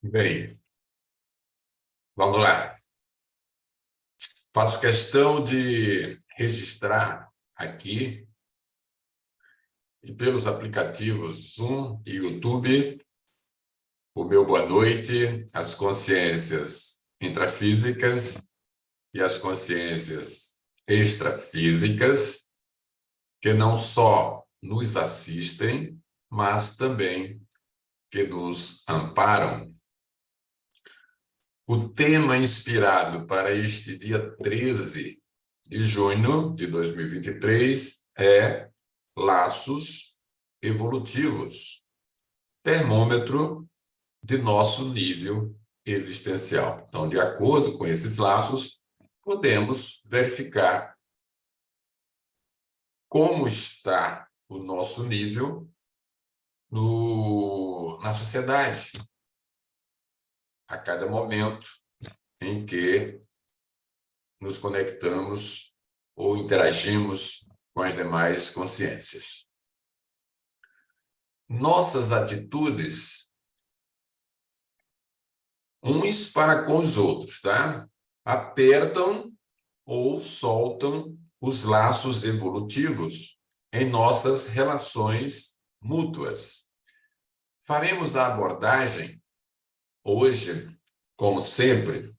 Bem, vamos lá. Faço questão de registrar aqui, e pelos aplicativos Zoom e YouTube, o meu boa noite às consciências intrafísicas e às consciências extrafísicas, que não só nos assistem, mas também que nos amparam. O tema inspirado para este dia 13 de junho de 2023 é laços evolutivos, termômetro de nosso nível existencial. Então, de acordo com esses laços, podemos verificar como está o nosso nível na sociedade, a cada momento em que nos conectamos ou interagimos com as demais consciências. Nossas atitudes, uns para com os outros, tá? Apertam ou soltam os laços evolutivos em nossas relações mútuas. Faremos a abordagem hoje, como sempre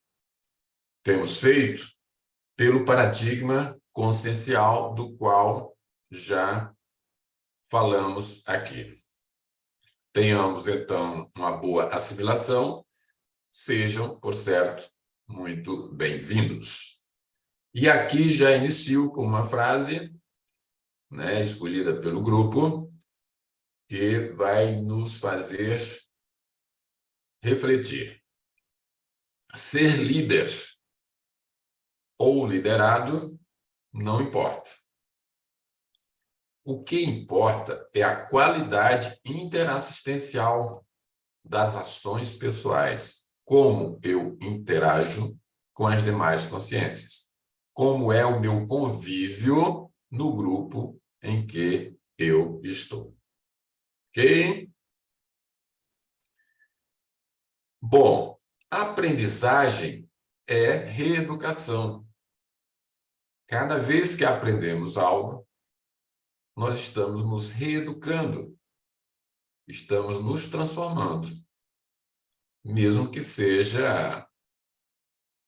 temos feito, pelo paradigma consciencial do qual já falamos aqui. Tenhamos, então, uma boa assimilação. Sejam, por certo, muito bem-vindos. E aqui já inicio com uma frase, né, escolhida pelo grupo, que vai nos fazer refletir. Ser líder ou liderado não importa. O que importa é a qualidade interassistencial das ações pessoais, como eu interajo com as demais consciências, como é o meu convívio no grupo em que eu estou. Ok? Bom, aprendizagem é reeducação. Cada vez que aprendemos algo, nós estamos nos reeducando, estamos nos transformando, mesmo que seja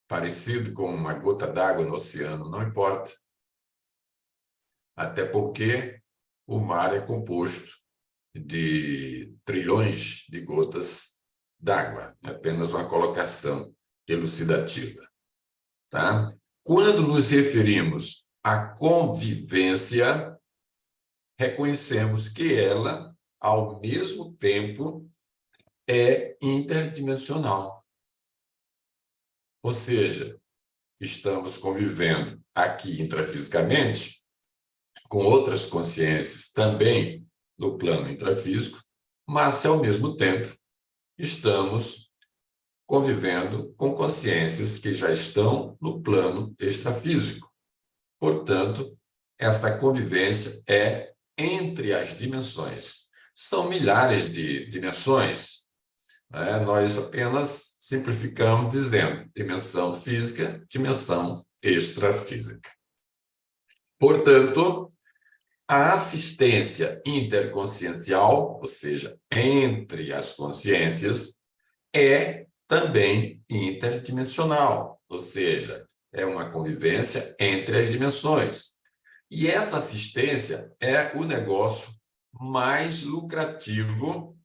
parecido com uma gota d'água no oceano, não importa. Até porque o mar é composto de trilhões de gotas d'água, é apenas uma colocação elucidativa, tá? Quando nos referimos à convivência, reconhecemos que ela, ao mesmo tempo, é interdimensional. Ou seja, estamos convivendo aqui intrafisicamente com outras consciências também no plano intrafísico, mas, ao mesmo tempo, estamos convivendo com consciências que já estão no plano extrafísico. Portanto, essa convivência é entre as dimensões. São milhares de dimensões, né? Nós apenas simplificamos dizendo dimensão física, dimensão extrafísica. Portanto, a assistência interconsciencial, ou seja, entre as consciências, é também interdimensional, ou seja, é uma convivência entre as dimensões. E essa assistência é o negócio mais lucrativo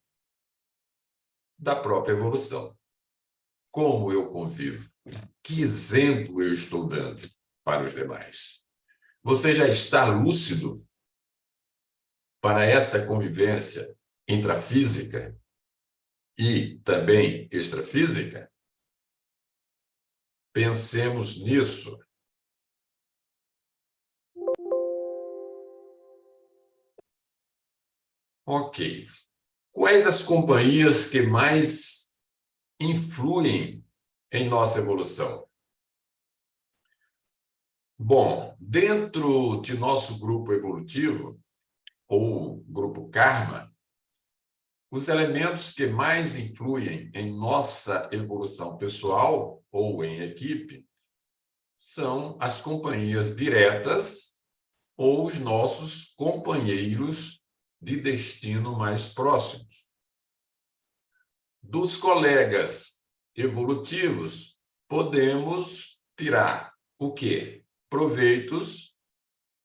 da própria evolução. Como eu convivo? Que exemplo eu estou dando para os demais? Você já está lúcido para essa convivência intrafísica e também extrafísica? Pensemos nisso. Ok. Quais as companhias que mais influem em nossa evolução? Bom, dentro de nosso grupo evolutivo, ou grupo Karma, Os elementos que mais influem em nossa evolução pessoal ou em equipe são as companhias diretas ou os nossos companheiros de destino mais próximos. Dos colegas evolutivos, podemos tirar o quê? Proveitos,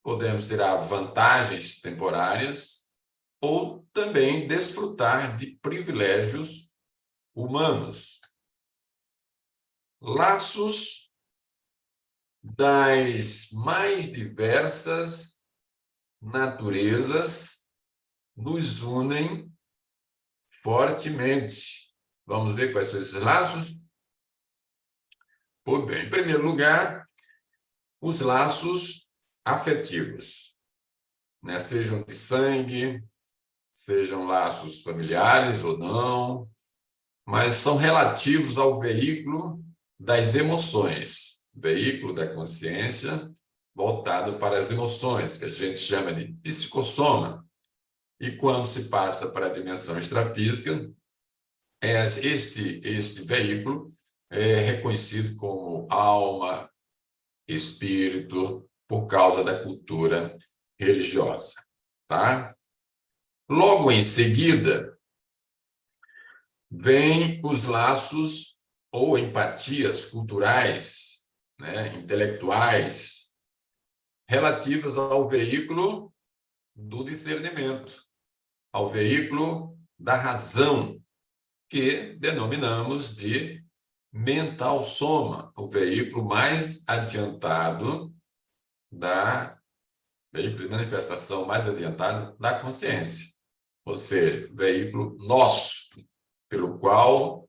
podemos tirar vantagens temporárias ou também desfrutar de privilégios humanos. Laços das mais diversas naturezas nos unem fortemente. Vamos ver quais são esses laços? Pois bem, em primeiro lugar, os laços afetivos, né? Sejam de sangue, sejam laços familiares ou não, mas são relativos ao veículo das emoções, veículo da consciência voltado para as emoções, que a gente chama de psicossoma. E quando se passa para a dimensão extrafísica, este veículo é reconhecido como alma, espírito, por causa da cultura religiosa, tá? Logo em seguida, vêm os laços ou empatias culturais, né, intelectuais, relativas ao veículo do discernimento, ao veículo da razão, que denominamos de mental soma, o veículo mais adiantado veículo de manifestação mais adiantado da consciência, ou seja, veículo nosso, pelo qual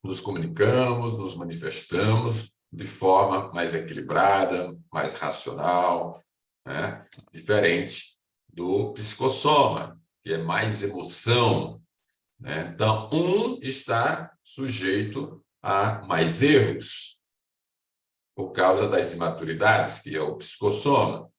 nos comunicamos, nos manifestamos de forma mais equilibrada, mais racional, né? Diferente do psicossoma, que é mais emoção, né? Então, um está sujeito a mais erros, por causa das imaturidades, que é o psicossoma.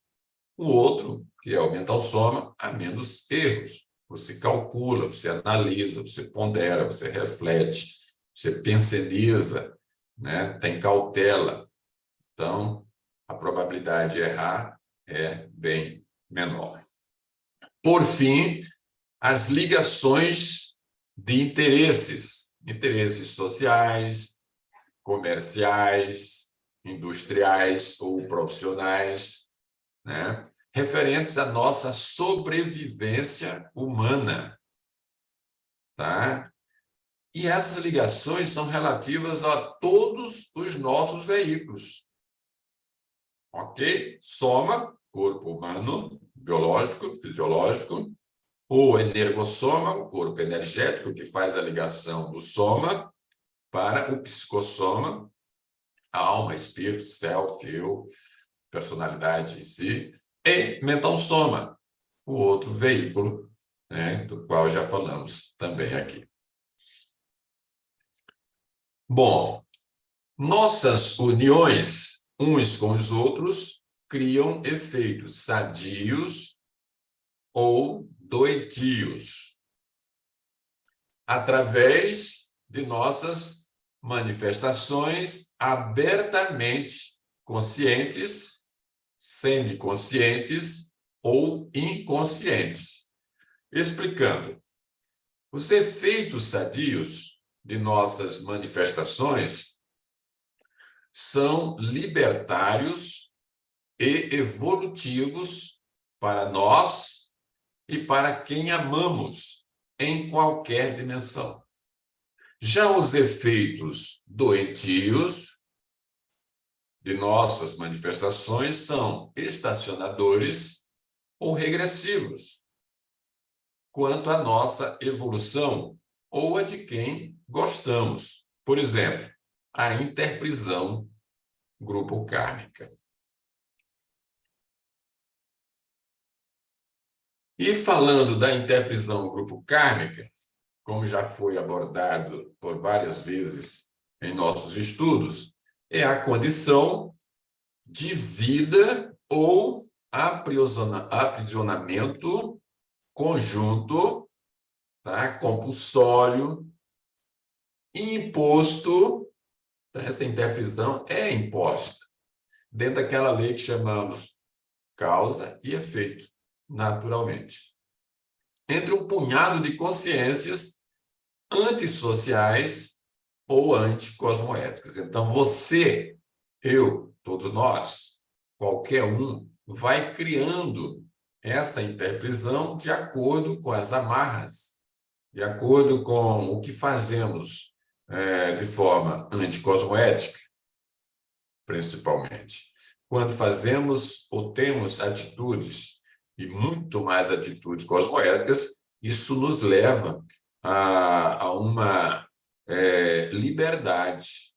O outro, que é o mental soma, há menos erros. Você calcula, você analisa, você pondera, você reflete, você pensioniza, né? Tem cautela. Então, a probabilidade de errar é bem menor. Por fim, as ligações de interesses sociais, comerciais, industriais ou profissionais, né? Referentes à nossa sobrevivência humana, tá? E essas ligações são relativas a todos os nossos veículos, ok? Soma, corpo humano, biológico, fisiológico, o energossoma, o corpo energético, que faz a ligação do soma para o psicossoma, alma, espírito, self, eu, personalidade em si, e mental soma, o outro veículo, né, do qual já falamos também aqui. Bom, nossas uniões uns com os outros criam efeitos sadios ou doentios, através de nossas manifestações abertamente conscientes, semiconscientes ou inconscientes. Explicando, os efeitos sadios de nossas manifestações são libertários e evolutivos para nós e para quem amamos em qualquer dimensão. Já os efeitos doentios de nossas manifestações são estacionadores ou regressivos quanto à nossa evolução ou a de quem gostamos. Por exemplo, a interprisão grupo kármica. E falando da interprisão grupo kármica, como já foi abordado por várias vezes em nossos estudos, é a condição de vida ou aprisionamento conjunto tá? Compulsório, imposto, tá? Essa interprisão é imposta dentro daquela lei que chamamos causa e efeito, naturalmente. Entre um punhado de consciências antissociais ou anticosmoéticas. Então, você, eu, todos nós, qualquer um, vai criando essa interprisão de acordo com as amarras, de acordo com o que fazemos de forma anticosmoética, principalmente. Quando fazemos ou temos atitudes, e muito mais atitudes cosmoéticas, isso nos leva a uma liberdade,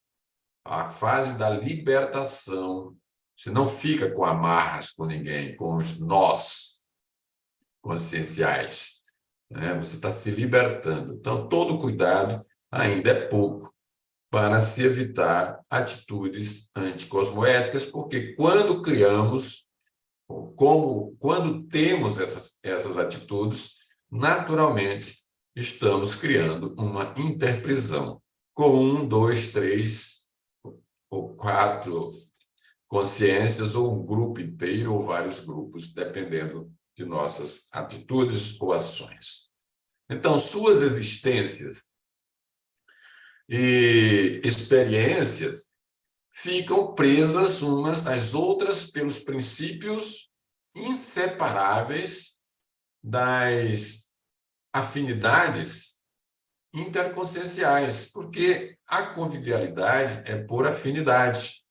a fase da libertação. Você não fica com amarras com ninguém, com os nós conscienciais, né? Você está se libertando. Então, todo cuidado ainda é pouco para se evitar atitudes anticosmoéticas, porque quando criamos, quando temos essas atitudes, naturalmente estamos criando uma interprisão com 1, 2, 3 ou 4 consciências, ou um grupo inteiro, ou vários grupos, dependendo de nossas atitudes ou ações. Então, suas existências e experiências ficam presas umas às outras pelos princípios inseparáveis das afinidades interconscienciais, porque a convivialidade é por afinidade,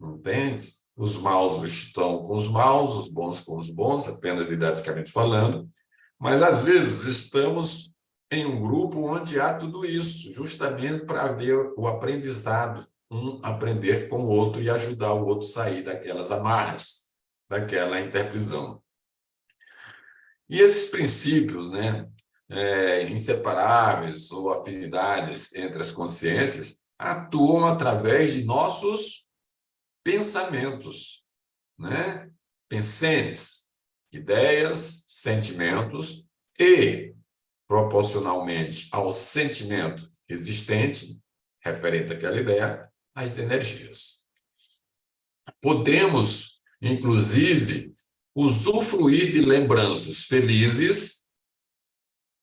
entende? Os maus estão com os maus, os bons com os bons, apenas didaticamente falando, mas às vezes estamos em um grupo onde há tudo isso, justamente para haver o aprendizado, um aprender com o outro e ajudar o outro a sair daquelas amarras, daquela interprisão. E esses princípios, né, inseparáveis ou afinidades entre as consciências atuam através de nossos pensamentos, né? Pensenes, ideias, sentimentos e, proporcionalmente ao sentimento existente, referente àquela ideia, as energias. Podemos, inclusive, usufruir de lembranças felizes,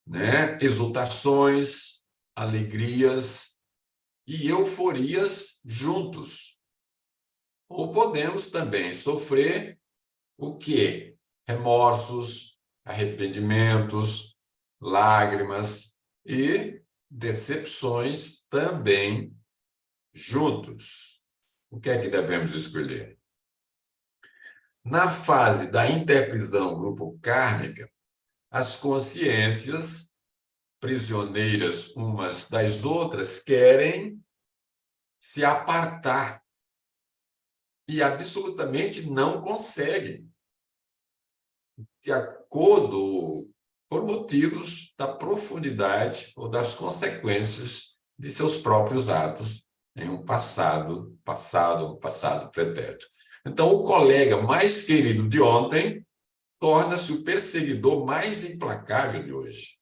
né? Exultações, alegrias e euforias juntos. Ou podemos também sofrer o quê? Remorsos, arrependimentos, lágrimas e decepções também juntos. O que é que devemos escolher? Na fase da interprisão grupo kármica, as consciências, prisioneiras umas das outras, querem se apartar e absolutamente não conseguem, de acordo por motivos da profundidade ou das consequências de seus próprios atos em um passado pretérito. Então, o colega mais querido de ontem torna-se o perseguidor mais implacável de hoje.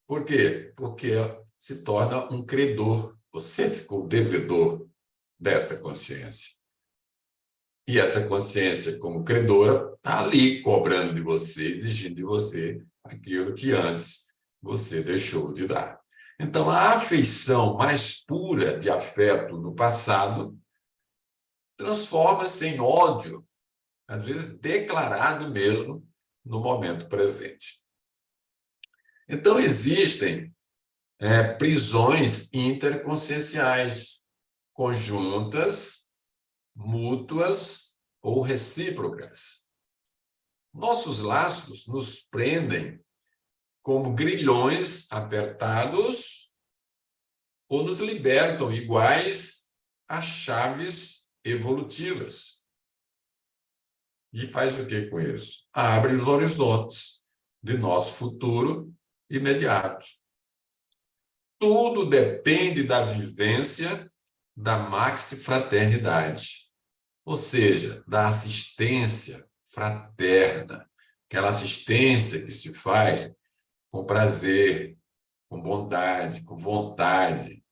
Por quê? Porque se torna um credor. Você ficou devedor dessa consciência. E essa consciência, como credora, está ali cobrando de você, exigindo de você aquilo que antes você deixou de dar. Então, a afeição mais pura de afeto no passado transforma-se em ódio, às vezes declarado mesmo no momento presente. Então, existem prisões interconscienciais, conjuntas, mútuas ou recíprocas. Nossos laços nos prendem como grilhões apertados ou nos libertam iguais a chaves evolutivas. E faz o que com isso? Abre os horizontes de nosso futuro imediato. Tudo depende da vivência da maxifraternidade, ou seja, da assistência fraterna, aquela assistência que se faz com prazer, com bondade, com vontade,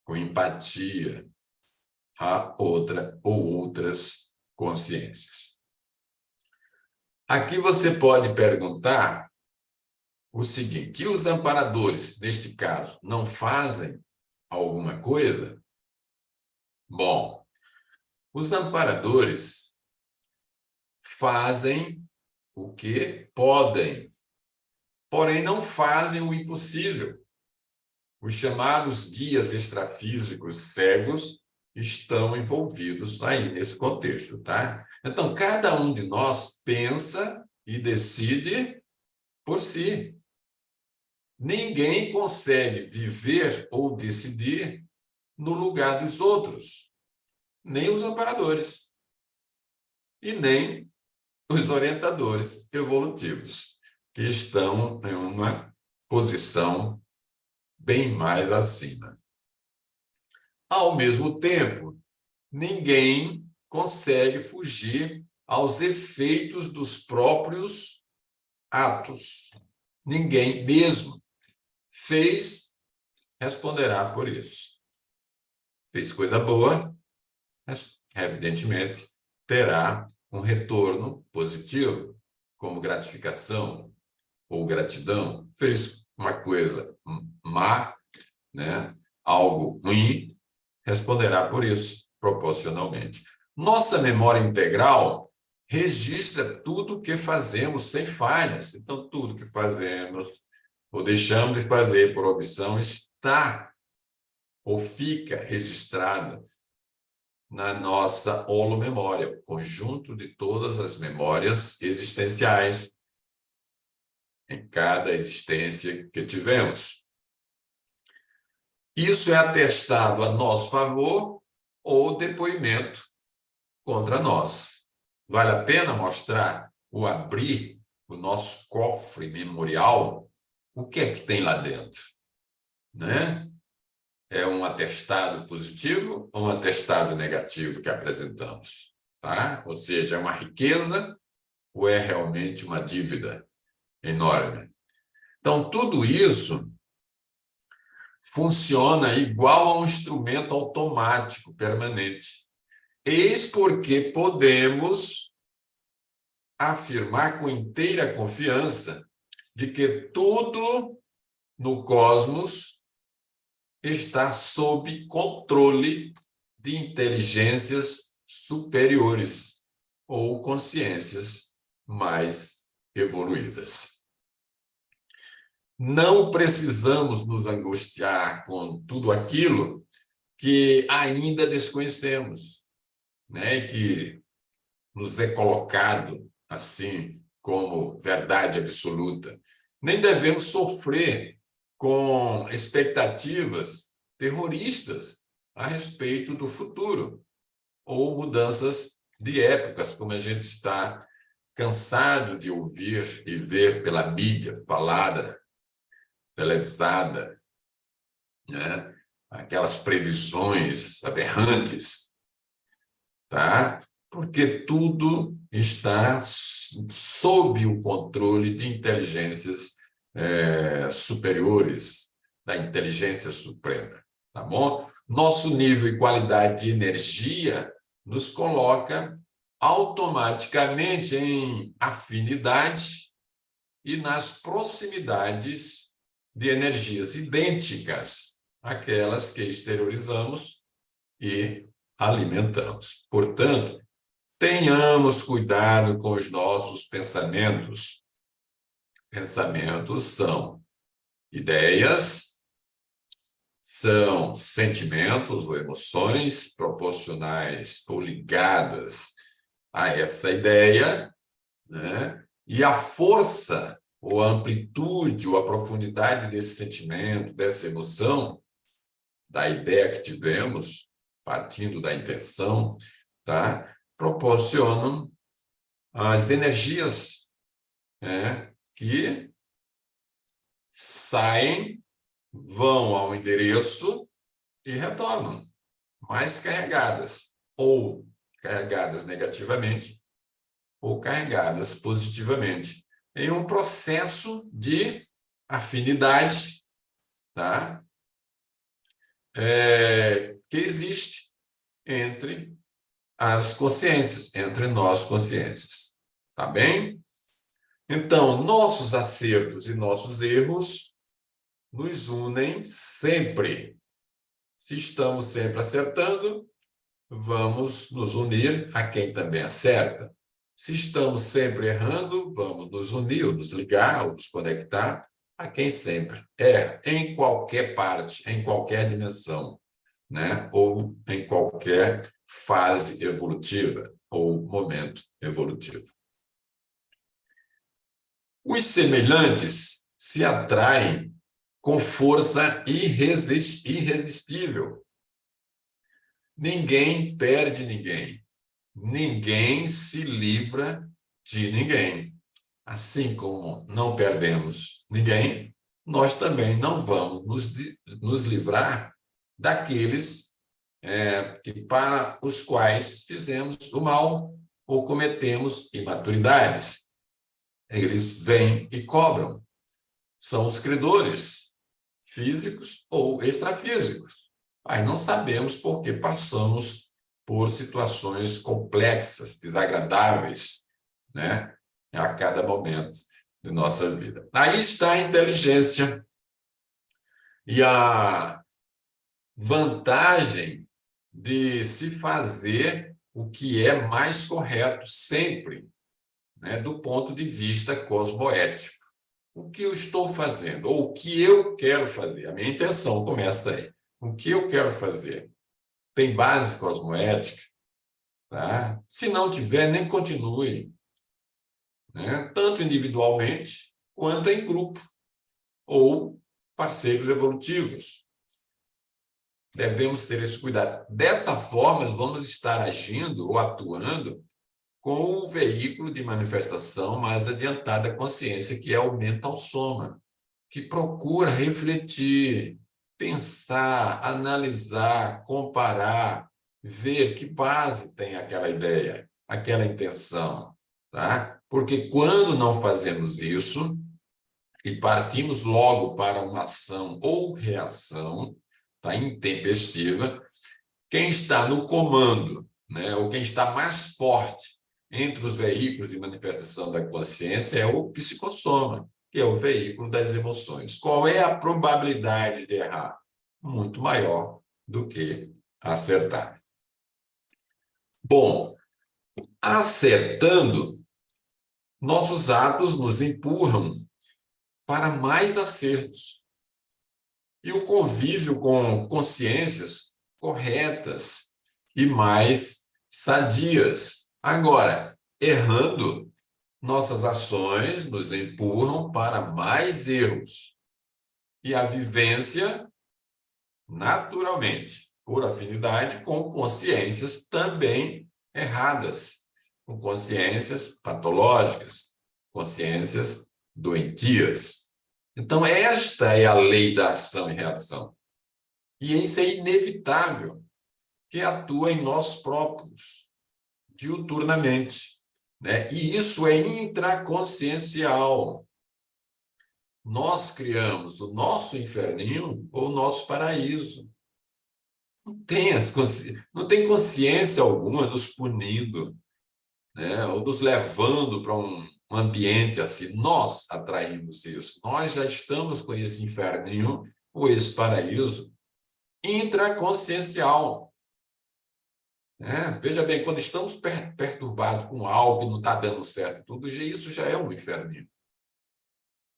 com empatia a outra ou outras consciências. Aqui você pode perguntar o seguinte: e os amparadores, neste caso, não fazem alguma coisa? Bom, os amparadores fazem o que podem, porém não fazem o impossível. Os chamados guias extrafísicos cegos estão envolvidos aí nesse contexto, tá? Então, cada um de nós pensa e decide por si. Ninguém consegue viver ou decidir no lugar dos outros, nem os amparadores e nem os orientadores evolutivos, que estão em uma posição bem mais acima. Ao mesmo tempo, ninguém consegue fugir aos efeitos dos próprios atos. Ninguém mesmo fez, responderá por isso. Fez coisa boa, mas, evidentemente, terá um retorno positivo, como gratificação ou gratidão. Fez uma coisa má, né? Algo ruim, responderá por isso, proporcionalmente. Nossa memória integral registra tudo o que fazemos sem falhas. Então, tudo que fazemos ou deixamos de fazer por opção está ou fica registrado na nossa holomemória, o conjunto de todas as memórias existenciais em cada existência que tivemos. Isso é atestado a nosso favor ou depoimento contra nós. Vale a pena mostrar ou abrir o nosso cofre memorial? O que é que tem lá dentro? Né? É um atestado positivo ou um atestado negativo que apresentamos? Tá? Ou seja, é uma riqueza ou é realmente uma dívida enorme? Então, tudo isso funciona igual a um instrumento automático permanente. Eis porque podemos afirmar com inteira confiança de que tudo no cosmos está sob controle de inteligências superiores ou consciências mais evoluídas. Não precisamos nos angustiar com tudo aquilo que ainda desconhecemos, né? Que nos é colocado assim como verdade absoluta. Nem devemos sofrer com expectativas terroristas a respeito do futuro ou mudanças de épocas, como a gente está cansado de ouvir e ver pela mídia falada, televisada, né? Aquelas previsões aberrantes, tá? Porque tudo está sob o controle de inteligências superiores, da inteligência suprema, tá bom? Nosso nível e qualidade de energia nos coloca automaticamente em afinidade e nas proximidades de energias idênticas àquelas que exteriorizamos e alimentamos. Portanto, tenhamos cuidado com os nossos pensamentos. Pensamentos são ideias, são sentimentos ou emoções proporcionais ou ligadas a essa ideia, né? E a força, ou a amplitude, ou a profundidade desse sentimento, dessa emoção, da ideia que tivemos, partindo da intenção, tá? Proporcionam as energias, né? Que saem, vão ao endereço e retornam mais carregadas, ou carregadas negativamente, ou carregadas positivamente. em um processo de afinidade, tá? Que existe entre as consciências, entre nós consciências. Tá bem? Então, nossos acertos e nossos erros nos unem sempre. Se estamos sempre acertando, vamos nos unir a quem também acerta. Se estamos sempre errando, vamos nos unir, ou nos ligar, ou nos conectar a quem sempre erra, em qualquer parte, em qualquer dimensão, né? Ou em qualquer fase evolutiva ou momento evolutivo. Os semelhantes se atraem com força irresistível. Ninguém perde ninguém. Ninguém se livra de ninguém. Assim como não perdemos ninguém, nós também não vamos nos livrar daqueles para os quais fizemos o mal ou cometemos imaturidades. Eles vêm e cobram. São os credores físicos ou extrafísicos. Aí não sabemos por que passamos por situações complexas, desagradáveis, né? A cada momento de nossa vida. Aí está a inteligência e a vantagem de se fazer o que é mais correto sempre, né, do ponto de vista cosmoético. O que eu estou fazendo, ou o que eu quero fazer, a minha intenção começa aí. O que eu quero fazer tem base cosmoética, tá? Se não tiver, nem continue, né? Tanto individualmente quanto em grupo ou parceiros evolutivos. Devemos ter esse cuidado. Dessa forma, vamos estar agindo ou atuando com o veículo de manifestação mais adiantada da consciência, que é o mental soma, que procura refletir, pensar, analisar, comparar, ver que base tem aquela ideia, aquela intenção, tá? Porque quando não fazemos isso e partimos logo para uma ação ou reação, tá, intempestiva, quem está no comando, né, ou quem está mais forte entre os veículos de manifestação da consciência é o psicossoma, que é o veículo das emoções. Qual é a probabilidade de errar? Muito maior do que acertar. Bom, acertando, nossos atos nos empurram para mais acertos. E o convívio com consciências corretas e mais sadias. Agora, errando, nossas ações nos empurram para mais erros. E a vivência, naturalmente, por afinidade com consciências também erradas, com consciências patológicas, consciências doentias. Então, esta é a lei da ação e reação. E isso é inevitável, que atua em nós próprios, diuturnamente, né? E isso é intraconsciencial. Nós criamos o nosso inferninho ou o nosso paraíso. Não tem consciência alguma nos punindo, né? Ou nos levando para um ambiente assim. Nós atraímos isso. Nós já estamos com esse inferninho ou esse paraíso intraconsciencial. Veja bem, quando estamos perturbados com algo que não está dando certo, tudo isso já é um inferninho.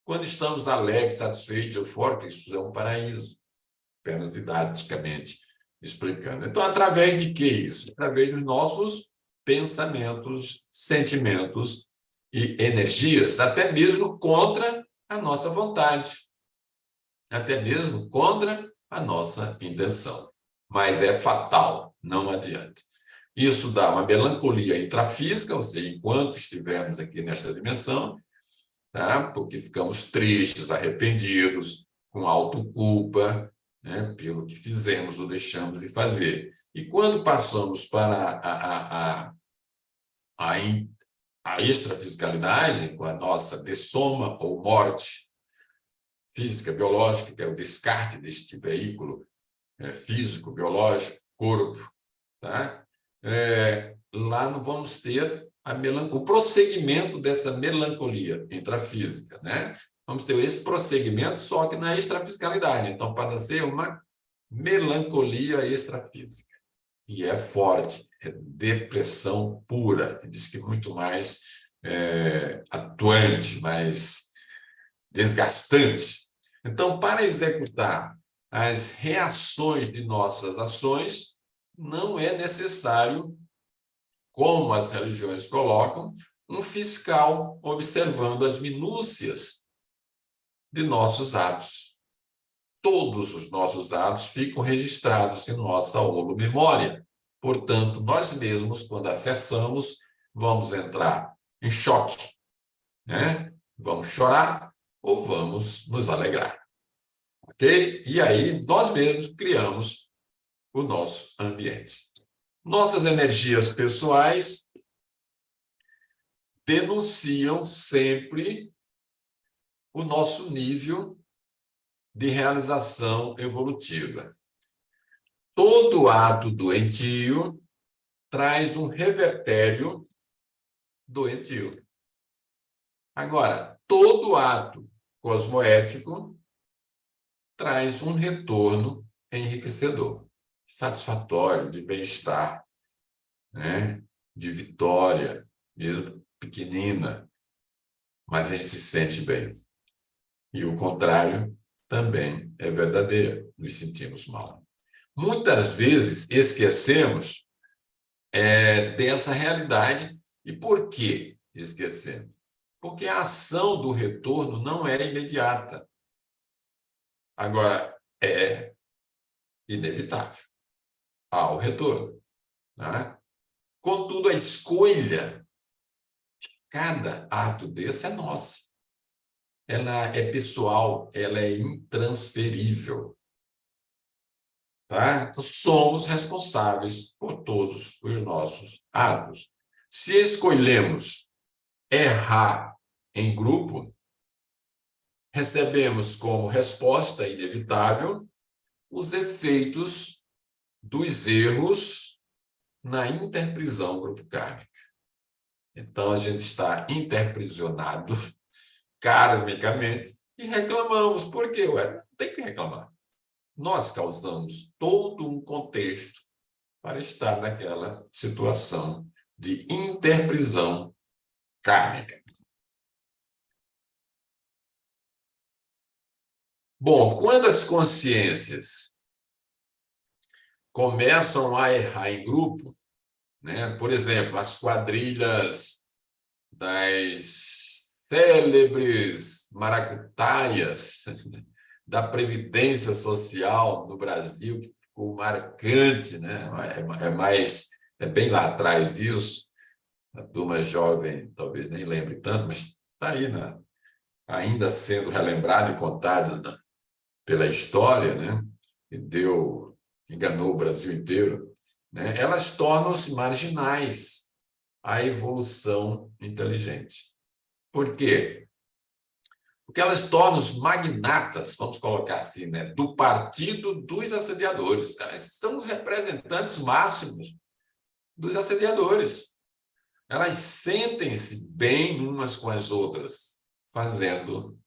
Quando estamos alegres, satisfeitos, eufóricos, isso é um paraíso, apenas didaticamente explicando. Então, através de que isso? Através dos nossos pensamentos, sentimentos e energias, até mesmo contra a nossa vontade, até mesmo contra a nossa intenção. Mas é fatal, não adianta. Isso dá uma melancolia intrafísica, ou seja, enquanto estivermos aqui nesta dimensão, tá? Porque ficamos tristes, arrependidos, com autoculpa, né? Pelo que fizemos ou deixamos de fazer. E quando passamos para a a extrafisicalidade, com a nossa dessoma ou morte física, biológica, que é o descarte deste veículo físico, biológico, corpo, tá? Lá não vamos ter o prosseguimento dessa melancolia intrafísica, né? Vamos ter esse prosseguimento, só que na extrafisicalidade. Então, passa a ser uma melancolia extrafísica. E é forte, é depressão pura. Diz que muito mais atuante, mais desgastante. Então, para executar as reações de nossas ações, não é necessário, como as religiões colocam, um fiscal observando as minúcias de nossos atos. Todos os nossos atos ficam registrados em nossa holomemória. Portanto, nós mesmos, quando acessamos, vamos entrar em choque, né? Vamos chorar ou vamos nos alegrar. Ok? E aí, nós mesmos criamos o nosso ambiente. Nossas energias pessoais denunciam sempre o nosso nível de realização evolutiva. Todo ato doentio traz um revertério doentio. Agora, todo ato cosmoético traz um retorno enriquecedor, satisfatório, de bem-estar, né? De vitória, mesmo pequenina, mas a gente se sente bem. E o contrário também é verdadeiro, nos sentimos mal. Muitas vezes esquecemos dessa realidade. E por que esquecemos? Porque a ação do retorno não é imediata. Agora, é inevitável. Há o retorno, né? Contudo, a escolha de cada ato desse é nossa. Ela é pessoal, ela é intransferível. Tá? Então, somos responsáveis por todos os nossos atos. Se escolhemos errar em grupo, recebemos como resposta inevitável os efeitos dos erros na interprisão grupo kármica. Então, a gente está interprisionado karmicamente e reclamamos. Por quê? Não tem que reclamar. Nós causamos todo um contexto para estar naquela situação de interprisão kármica. Bom, quando as consciências começam a errar em grupo, né? Por exemplo, as quadrilhas das célebres maracutaias da Previdência Social no Brasil, que ficou marcante, né? É bem lá atrás isso. A turma jovem talvez nem lembre tanto, mas está aí, né? Ainda sendo relembrado e contado pela história, né? Enganou o Brasil inteiro, né? Elas tornam-se marginais à evolução inteligente. Por quê? Porque elas tornam os magnatas, vamos colocar assim, né, do partido dos assediadores. Elas são os representantes máximos dos assediadores. Elas sentem-se bem umas com as outras, fazendo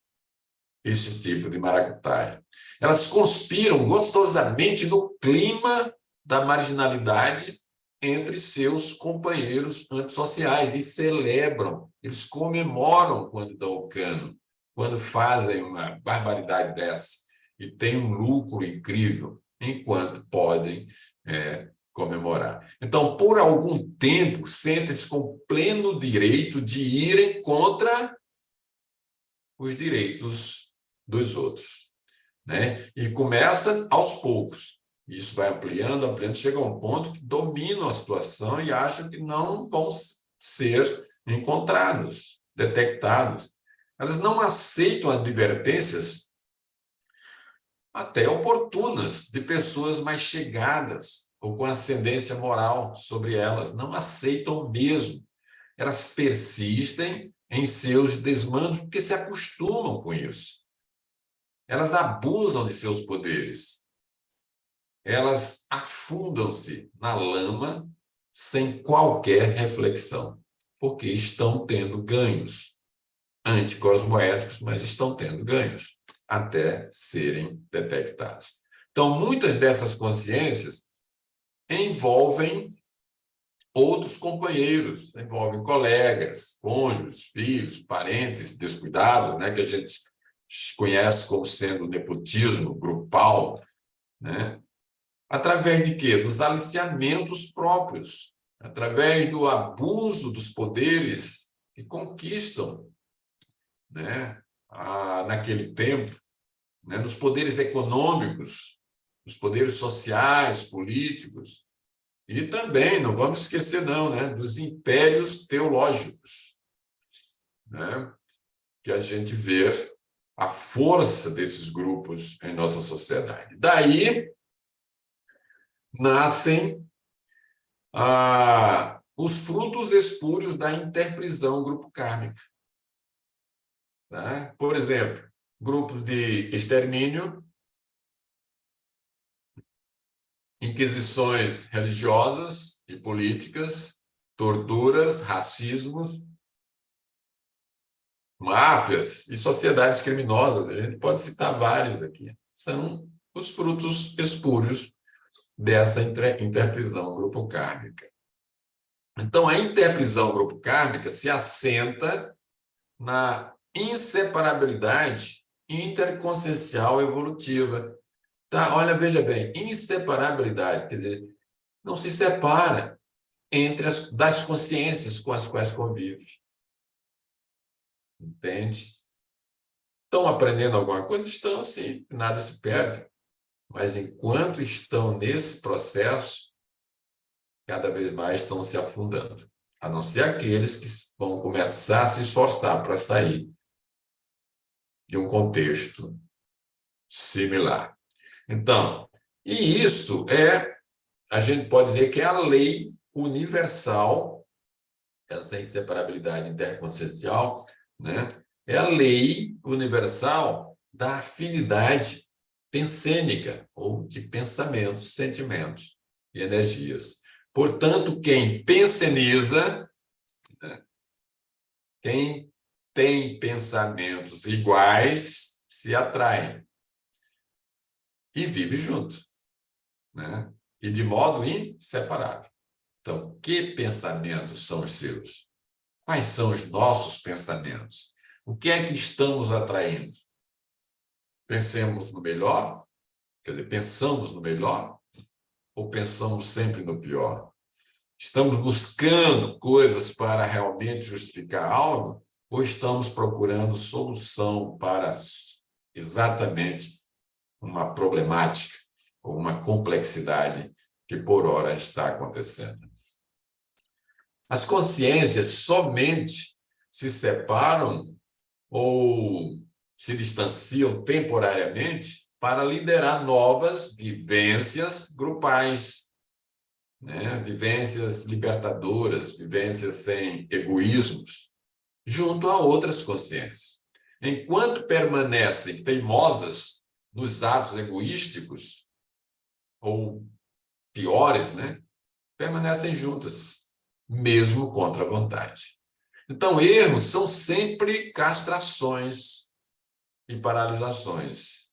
esse tipo de maracutaia. Elas conspiram gostosamente no clima da marginalidade entre seus companheiros antissociais. Eles celebram, eles comemoram quando dão o cano, quando fazem uma barbaridade dessa e têm um lucro incrível, enquanto podem comemorar. Então, por algum tempo, sentem-se com pleno direito de irem contra os direitos dos outros, né? E começa aos poucos. Isso vai ampliando, chega a um ponto que dominam a situação e acham que não vão ser encontrados, detectados. Elas não aceitam advertências até oportunas de pessoas mais chegadas ou com ascendência moral sobre elas. Não aceitam mesmo. elas persistem em seus desmandos porque se acostumam com isso. Elas abusam de seus poderes. Elas afundam-se na lama sem qualquer reflexão, porque estão tendo ganhos anticosmoéticos, mas estão tendo ganhos até serem detectados. Então, muitas dessas consciências envolvem outros companheiros, envolvem colegas, cônjuges, filhos, parentes descuidados, né, que a gente conhece como sendo nepotismo grupal, né? Através de quê? Dos aliciamentos próprios, através do abuso dos poderes que conquistam, né, naquele tempo, né, nos poderes econômicos, nos poderes sociais, políticos, e também, não vamos esquecer não, né, dos impérios teológicos, né, que a gente vê a força desses grupos em nossa sociedade. Daí nascem os frutos espúrios da interprisão grupo kármica. Né? Por exemplo, grupos de extermínio, inquisições religiosas e políticas, torturas, racismos, máfias e sociedades criminosas. A gente pode citar vários aqui. São os frutos espúrios dessa interprisão grupo kármica. Então, a interprisão grupo kármica se assenta na inseparabilidade interconsciencial evolutiva. Tá? Olha, veja bem, inseparabilidade, quer dizer, não se separa das consciências com as quais convive. Entende? Estão aprendendo alguma coisa? Estão, sim, nada se perde. Mas enquanto estão nesse processo, cada vez mais estão se afundando. A não ser aqueles que vão começar a se esforçar para sair de um contexto similar. Então, e isso a gente pode dizer que é a lei universal, essa inseparabilidade interconsciencial, né? É a lei universal da afinidade pensênica, ou de pensamentos, sentimentos e energias. Portanto, quem penseniza, né? Quem tem pensamentos iguais, se atraem e vive junto, né? E de modo inseparável. Então, que pensamentos são os seus? Quais são os nossos pensamentos? O que é que estamos atraindo? Pensemos no melhor? Quer dizer, pensamos no melhor? Ou pensamos sempre no pior? Estamos buscando coisas para realmente justificar algo? Ou estamos procurando solução para exatamente uma problemática ou uma complexidade que por hora está acontecendo? As consciências somente se separam ou se distanciam temporariamente para liderar novas vivências grupais, né? Vivências libertadoras, vivências sem egoísmos, junto a outras consciências. Enquanto permanecem teimosas nos atos egoísticos, ou piores, né? Permanecem juntas, mesmo contra a vontade. Então, erros são sempre castrações e paralisações.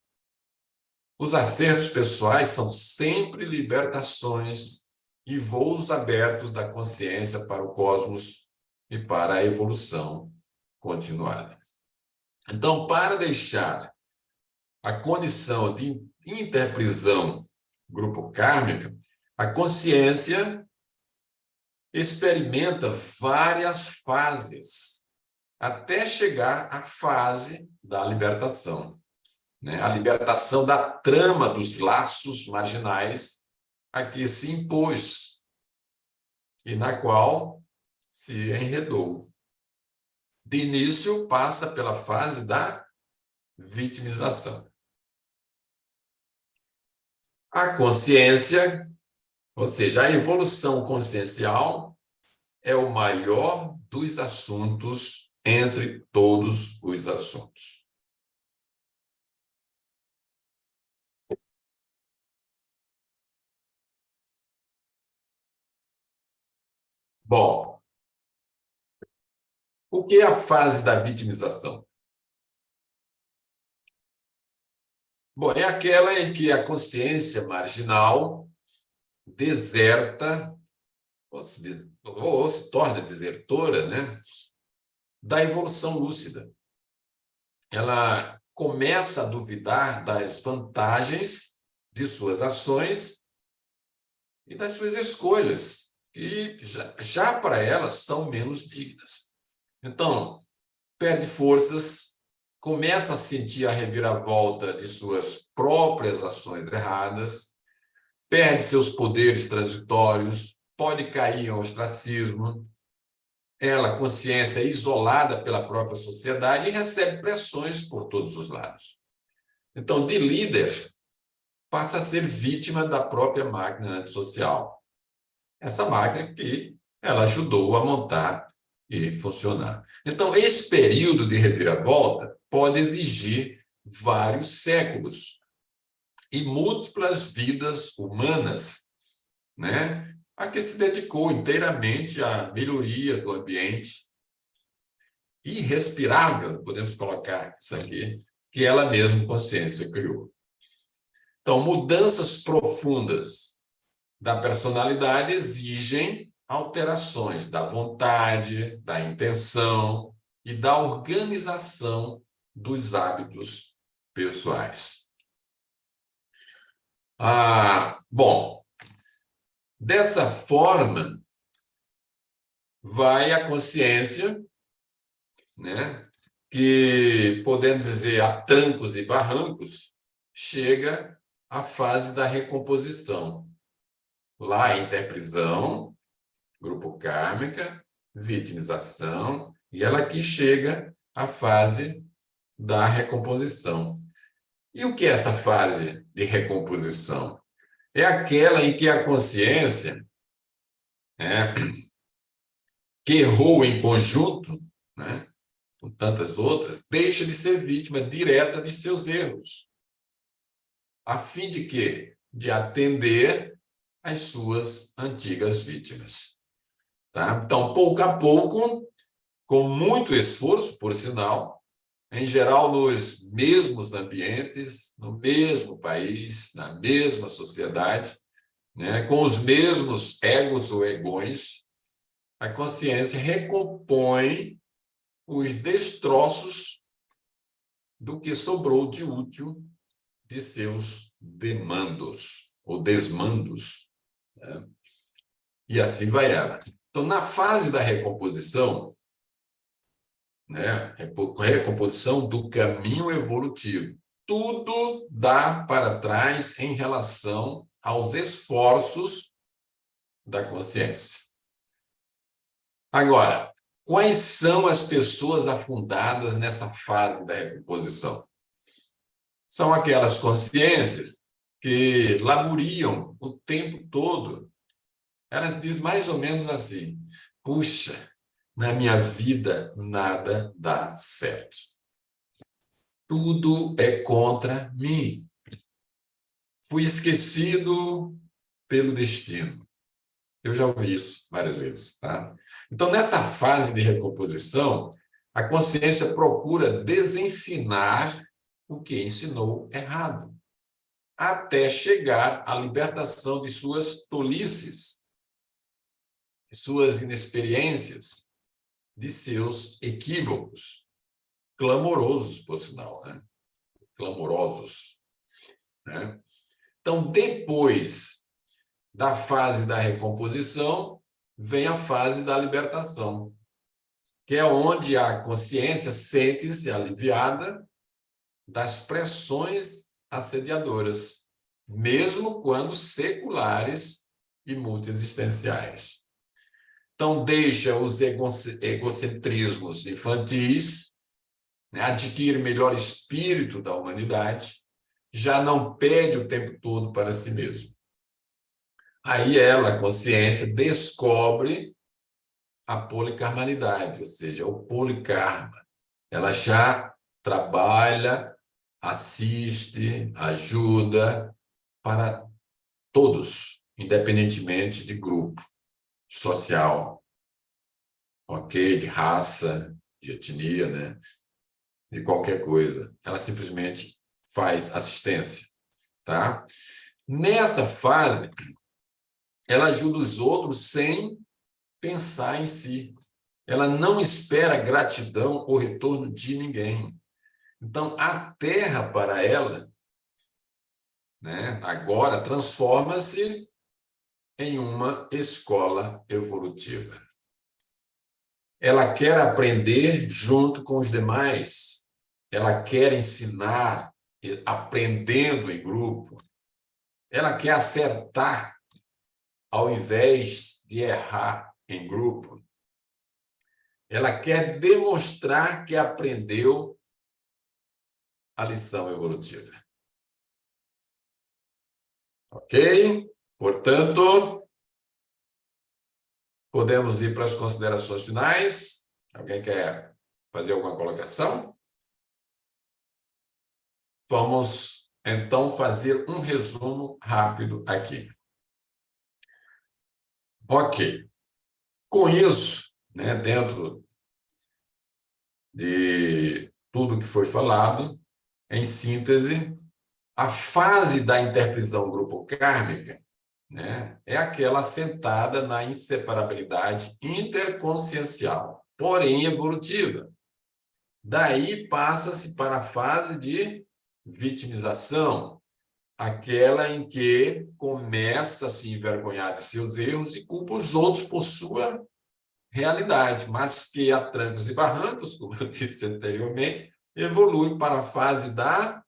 Os acertos pessoais são sempre libertações e voos abertos da consciência para o cosmos e para a evolução continuada. Então, para deixar a condição de interprisão grupo kármica, a consciência experimenta várias fases até chegar à fase da libertação, né? A libertação da trama dos laços marginais a que se impôs e na qual se enredou. De início, passa pela fase da vitimização. A consciência, ou seja, a evolução consciencial, é o maior dos assuntos entre todos os assuntos. Bom, o que é a fase da vitimização? Bom, é aquela em que a consciência marginal deserta, ou se torna desertora, né, da evolução lúcida. Ela começa a duvidar das vantagens de suas ações e das suas escolhas, que já para elas são menos dignas. Então, perde forças, começa a sentir a reviravolta de suas próprias ações erradas, perde seus poderes transitórios, pode cair ao ostracismo. Ela, consciência, é isolada pela própria sociedade e recebe pressões por todos os lados. Então, de líder, passa a ser vítima da própria máquina antissocial. Essa máquina que ela ajudou a montar e funcionar. Então, esse período de reviravolta pode exigir vários séculos e múltiplas vidas humanas, né, a que se dedicou inteiramente à melhoria do ambiente irrespirável, podemos colocar isso aqui, que ela mesma, consciência, criou. Então, mudanças profundas da personalidade exigem alterações da vontade, da intenção e da organização dos hábitos pessoais. Bom, dessa forma, vai a consciência, né, que, podemos dizer, a trancos e barrancos, chega à fase da recomposição. Lá, interprisão, grupo kármica, vitimização, e ela aqui chega à fase da recomposição. E o que é essa fase de recomposição? É aquela em que a consciência, né, que errou em conjunto, né, com tantas outras, deixa de ser vítima direta de seus erros, a fim de quê? De atender às suas antigas vítimas. Tá? Então, pouco a pouco, com muito esforço, por sinal, em geral nos mesmos ambientes, no mesmo país, na mesma sociedade, né, com os mesmos egos ou egões, a consciência recompõe os destroços do que sobrou de útil de seus demandos ou desmandos, né? E assim vai ela. Então, na fase da recomposição, né, recomposição do caminho evolutivo, tudo dá para trás em relação aos esforços da consciência. Agora, quais são as pessoas afundadas nessa fase da recomposição? São aquelas consciências que laboriam o tempo todo. Elas dizem mais ou menos assim: puxa, na minha vida nada dá certo. Tudo é contra mim. Fui esquecido pelo destino. Eu já ouvi isso várias vezes, tá? Então, nessa fase de recomposição, a consciência procura desensinar o que ensinou errado, até chegar à libertação de suas tolices, de suas inexperiências, de seus equívocos, clamorosos, por sinal, né? Clamorosos, né? Então, depois da fase da recomposição, vem a fase da libertação, que é onde a consciência sente-se aliviada das pressões assediadoras, mesmo quando seculares e multiexistenciais. Então, deixa os egocentrismos infantis, né, adquire melhor espírito da humanidade, já não pede o tempo todo para si mesmo. Aí ela, a consciência, descobre a policarmalidade, ou seja, o policarma. Ela já trabalha, assiste, ajuda para todos, independentemente de grupo social, ok? De raça, de etnia, né? De qualquer coisa. Ela simplesmente faz assistência, tá? Nesta fase, ela ajuda os outros sem pensar em si. Ela não espera gratidão ou retorno de ninguém. Então, a Terra, para ela, né, agora transforma-se em uma escola evolutiva. Ela quer aprender junto com os demais. Ela quer ensinar, aprendendo em grupo. Ela quer acertar ao invés de errar em grupo. Ela quer demonstrar que aprendeu a lição evolutiva. Ok? Portanto, podemos ir para as considerações finais. Alguém quer fazer alguma colocação? Vamos, então, fazer um resumo rápido aqui. Ok. Com isso, né, dentro de tudo que foi falado, em síntese, a fase da interprisão grupo kármica, né, é aquela assentada na inseparabilidade interconsciencial, porém evolutiva. Daí passa-se para a fase de vitimização, aquela em que começa a se envergonhar de seus erros e culpa os outros por sua realidade, mas que a trancos e barrancos, como eu disse anteriormente, evolui para a fase da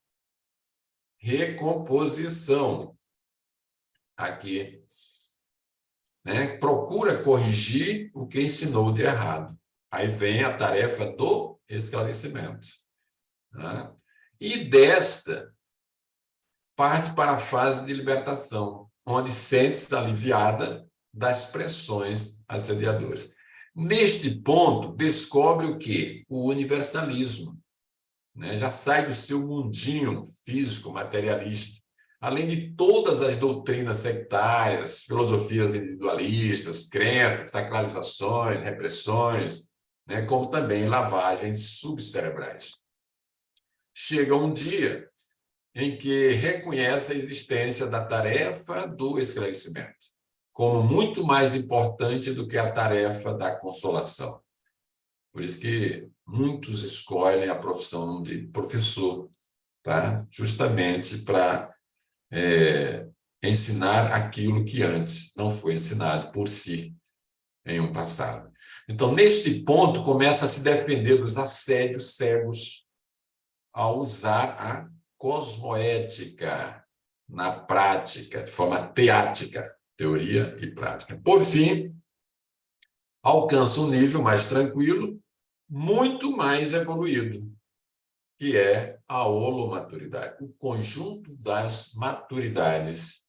recomposição. Aqui, né? Procura corrigir o que ensinou de errado. Aí vem a tarefa do esclarecimento, né? E desta parte para a fase de libertação, onde sente-se aliviada das pressões assediadoras. Neste ponto, descobre o quê? O universalismo, né? Já sai do seu mundinho físico, materialista. Além de todas as doutrinas sectárias, filosofias individualistas, crenças, sacralizações, repressões, né? Como também lavagens subcerebrais. Chega um dia em que reconhece a existência da tarefa do esclarecimento como muito mais importante do que a tarefa da consolação. Por isso que muitos escolhem a profissão de professor, tá? Justamente para ensinar aquilo que antes não foi ensinado por si em um passado. Então, neste ponto, começa a se defender dos assédios cegos ao usar a cosmoética na prática, de forma teática, teoria e prática. Por fim, alcança um nível mais tranquilo, muito mais evoluído, que é a holomaturidade, o conjunto das maturidades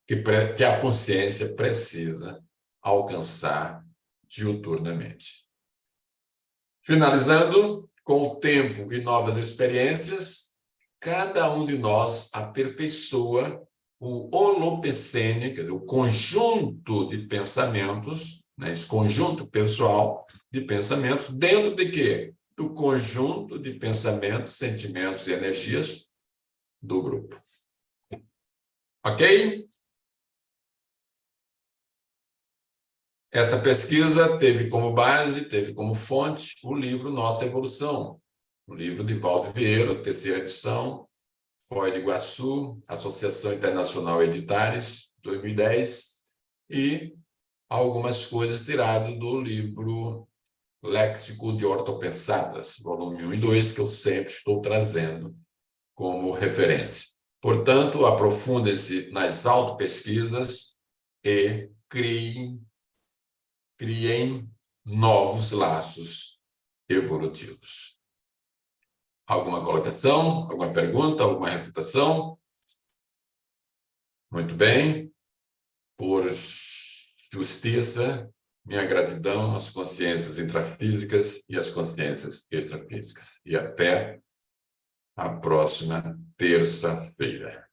que a consciência precisa alcançar diuturnamente. Finalizando, com o tempo e novas experiências, cada um de nós aperfeiçoa o holopecene, quer dizer, o conjunto de pensamentos, né, esse conjunto pessoal de pensamentos, dentro de quê? Do conjunto de pensamentos, sentimentos e energias do grupo. Ok? Essa pesquisa teve como base, teve como fonte o livro Nossa Evolução, o livro de Valdo Vieira, terceira edição, Foz do Iguaçu, Associação Internacional Editares, 2010, e algumas coisas tiradas do livro Léxico de Ortopensatas, volume 1 e 2, que eu sempre estou trazendo como referência. Portanto, aprofundem-se nas autopesquisas e criem novos laços evolutivos. Alguma colocação? Alguma pergunta? Alguma refutação? Muito bem. Por justiça, Minha gratidão às consciências intrafísicas e às consciências extrafísicas. E até a próxima terça-feira.